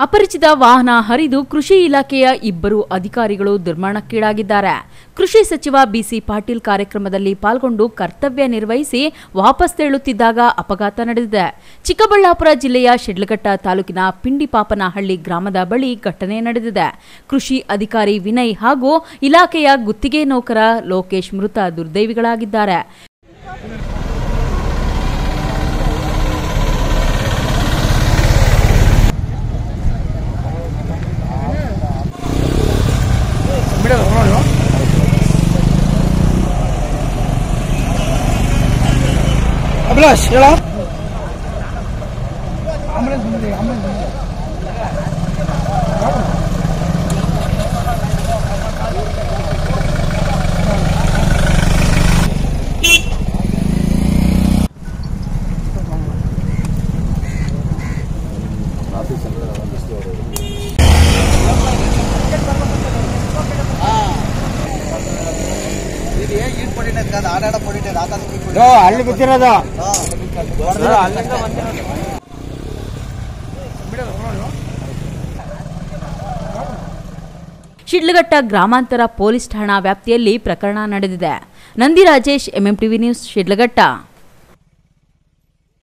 ಅಪರಿಚಿತ ವಾಹನ ಹರಿದು ಕೃಷಿ ಇಲಾಖೆಯ ಇಬ್ಬರು ಅಧಿಕಾರಿಗಳು ದುರ್ಮರಣಕ್ಕೀಡಾಗಿದ್ದಾರೆ. ಕೃಷಿ ಸಚಿವ ಬಿಸಿ ಪಾಟೀಲ್ ಕಾರ್ಯಕ್ರಮದಲ್ಲಿ ಪಾಲ್ಗೊಂಡು ಕರ್ತವ್ಯ ನಿರ್ವಹಿಸಿ ವಾಪಸ್ ತೆರಳುತ್ತಿದ್ದಾಗ ಅಪಘಾತ ನಡೆದಿದೆ. ಚಿಕ್ಕಬಳ್ಳಾಪುರ ಜಿಲ್ಲೆಯ ಶಿಡ್ಲಘಟ್ಟ ತಾಲೂಕಿನ ಪಿಂಡಿಪಾಪನಹಳ್ಳಿ ಗ್ರಾಮದ ಬಳಿ ಘಟನೆ ನಡೆದಿದೆ. ಕೃಷಿ ಅಧಿಕಾರಿ ವಿನಯ್ ಹಾಗೂ ಇಲಾಖೆಯ ಗುತ್ತಿಗೆ ನೌಕರ ಲೋಕೇಶ್ ಮೃತ ದುರ್ದೈವಿಗಳಾಗಿದ್ದಾರೆ. ಅಭಿಲಾಷ್ ಹೇಳ ಅಲ್ಲಿ ಬಿತ್ತಿರೋದು ಶಿಡ್ಲಘಟ್ಟ ಗ್ರಾಮಾಂತರ ಪೊಲೀಸ್ ಠಾಣಾ ವ್ಯಾಪ್ತಿಯಲ್ಲಿ ಪ್ರಕರಣ ನಡೆದಿದೆ. Nandi Rajesh, MMTV news, Sidlaghatta.